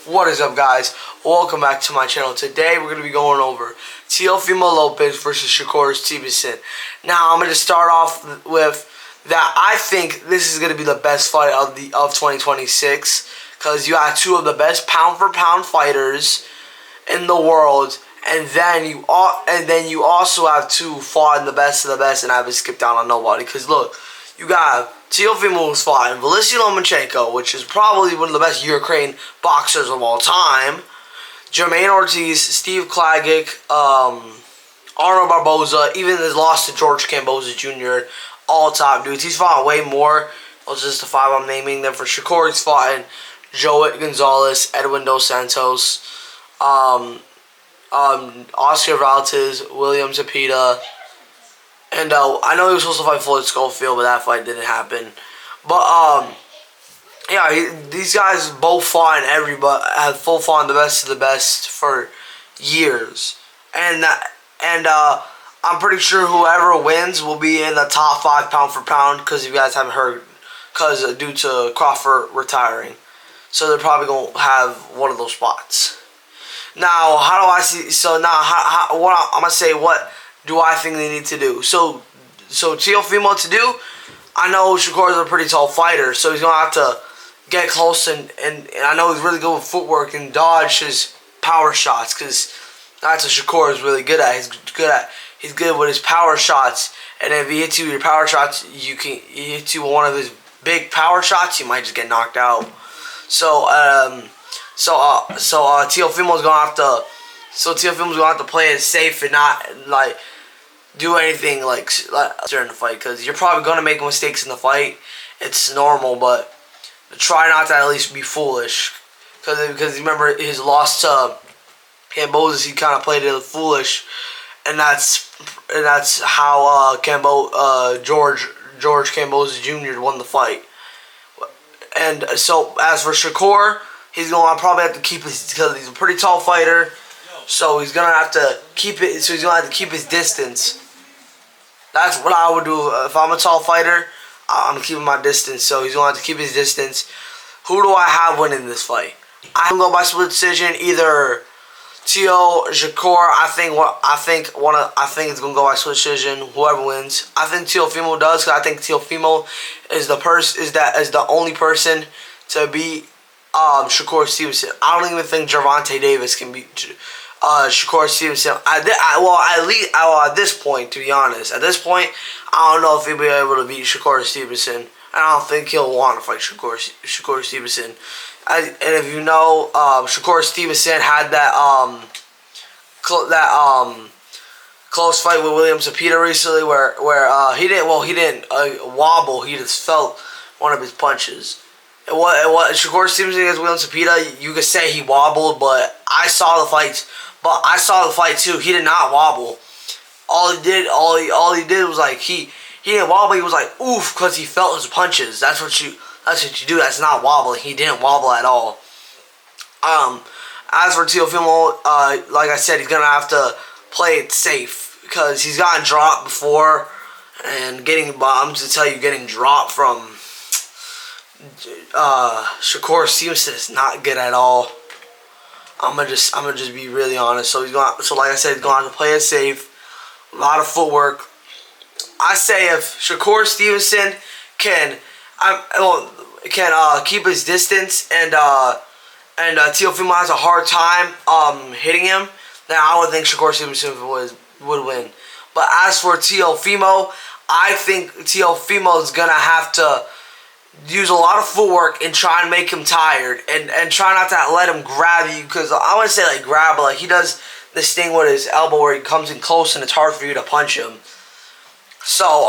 What is up, guys? Welcome back to my channel. Today we're going to be going over Teofimo Lopez versus Shakur Stevenson. Now I'm going to start off with that I think this is going to be the best fight of 2026 because you have two of the best pound for pound fighters in the world, and then you also have two fought in the best of the best, and I haven't skipped down on nobody. Because look, you got Teofimo was fighting Vladimir Lomachenko, which is probably one of the best Ukraine boxers of all time. Jermaine Ortiz, Steve Klagic, Arnold Barboza, even his loss to George Kambosos Jr., all top dudes. He's fought way more. Those are just the five I'm naming. Then for Shakur, he's fought Joet Gonzalez, Edwin Dos Santos, Oscar Valdez, William Zepeda. And I know he was supposed to fight Floyd Schofield, but that fight didn't happen. But yeah, these guys both fought have full fought the best of the best for years, and I'm pretty sure whoever wins will be in the top 5 pound for pound. Because if you guys haven't heard, due to Crawford retiring, so they're probably gonna have one of those spots. Now, how do I see? So now, I'm gonna say what do I think they need to do? So Teofimo to do. I know Shakur is a pretty tall fighter, so he's gonna have to get close and I know he's really good with footwork and dodge his power shots, because that's what Shakur is really good at. He's good with his power shots, and if he hits you with your power shots, he hits you with one of his big power shots, you might just get knocked out. So Teofimo's gonna have to play it safe and not like do anything like during the fight, because you're probably gonna make mistakes in the fight. It's normal, but try not to at least be foolish. Because remember his loss to Kambosos, he kind of played it foolish, and that's how George Kambosos Jr. won the fight. And so as for Shakur, he's gonna probably have to keep because he's a pretty tall fighter. So he's gonna have to keep it. So he's gonna have to keep his distance. That's what I would do if I'm a tall fighter. I'm keeping my distance. So he's gonna have to keep his distance. Who do I have winning this fight? I'm gonna go by split decision. Either Shakur. I think it's gonna go by split decision. Whoever wins. I think Teofimo does, because I think Teofimo is the only person to beat Shakur Stevenson. I don't even think Gervonta Davis can beat Shakur Stevenson. At this point, to be honest, I don't know if he'll be able to beat Shakur Stevenson. I don't think he'll want to fight Shakur Stevenson. And if you know, Shakur Stevenson had that close fight with William Zepeda recently, where he didn't wobble. He just felt one of his punches. Shakur Stevenson against William Zepeda, you could say he wobbled, but I saw the fight too. He did not wobble. All he did was like he didn't wobble. He was like oof, because he felt his punches. That's what you do. That's not wobbling. He didn't wobble at all. As for Teofimo, like I said, he's gonna have to play it safe, because he's gotten dropped before, and getting bombed to tell you getting dropped from Shakur Stevenson is not good at all. I'm gonna just be really honest. So like I said, he's gonna have to play it safe. A lot of footwork. I say if Shakur Stevenson can keep his distance, and Teofimo has a hard time hitting him, then I would think Shakur Stevenson would win. But as for Teofimo, I think Teofimo is gonna have to use a lot of footwork and try and make him tired, and try not to let him grab you, because I wouldn't say like grab, but like he does this thing with his elbow where he comes in close and it's hard for you to punch him. So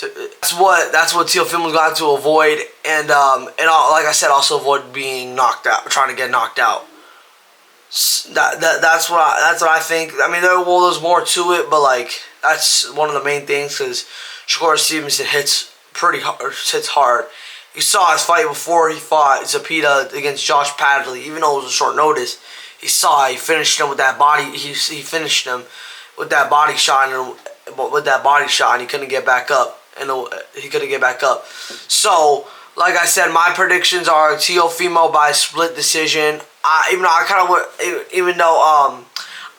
that's what Teofimo's gonna have to avoid, and like I said, also avoid being knocked out, trying to get knocked out. That's what I think. I mean, there's more to it, but like that's one of the main things, because Shakur Stevenson hits hard. You saw his fight before he fought Zepeda against Josh Padley. Even though it was a short notice, he finished him with that body. He finished him with that body shot, and he couldn't get back up. So like I said, my predictions are Teofimo by split decision. Even though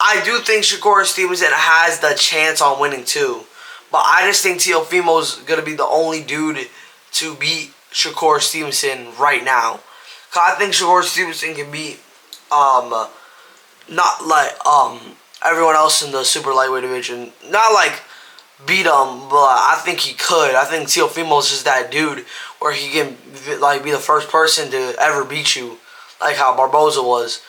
I do think Shakur Stevenson has the chance on winning too, but I just think Teofimo's gonna be the only dude to beat Shakur Stevenson right now. Cause I think Shakur Stevenson can beat not like everyone else in the super lightweight division. Not like beat him, but I think he could. I think Teofimo's just that dude where he can like be the first person to ever beat you, like how Barboza was.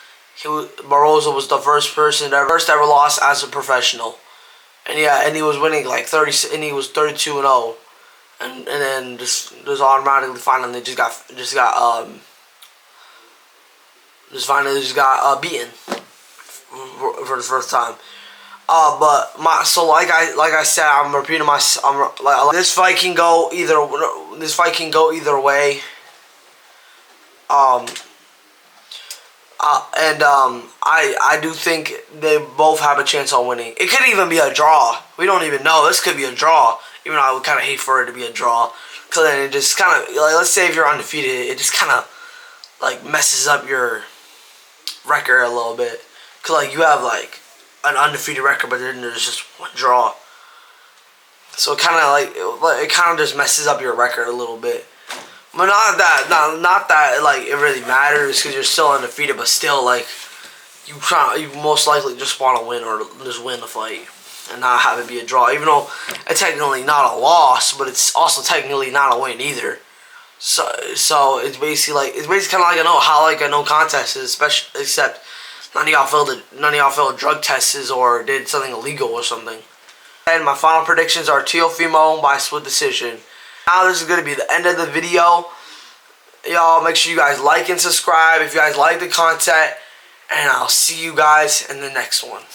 Barboza was the first person that ever lost as a professional, and yeah, and he was winning like 30, and he was 32-0, and then just automatically finally just got beaten for the first time. But like I said, I'm repeating this fight can go either way. I do think they both have a chance on winning. It could even be a draw. We don't even know. This could be a draw. Even though I would kind of hate for it to be a draw, because then it just kind of like, let's say if you're undefeated, it just kind of like messes up your record a little bit. Cause like you have like an undefeated record, but then there's just one draw. So it kind of just messes up your record a little bit. But not that like it really matters because you're still undefeated, but still like you most likely just want to win or just win the fight and not have it be a draw. Even though it's technically not a loss, but it's also technically not a win either. So it's basically kind of like a no contest is, especially except none of y'all failed drug tests or did something illegal or something. And my final predictions are Teofimo by split decision. Now this is going to be the end of the video. Y'all make sure you guys like and subscribe if you guys like the content. And I'll see you guys in the next one.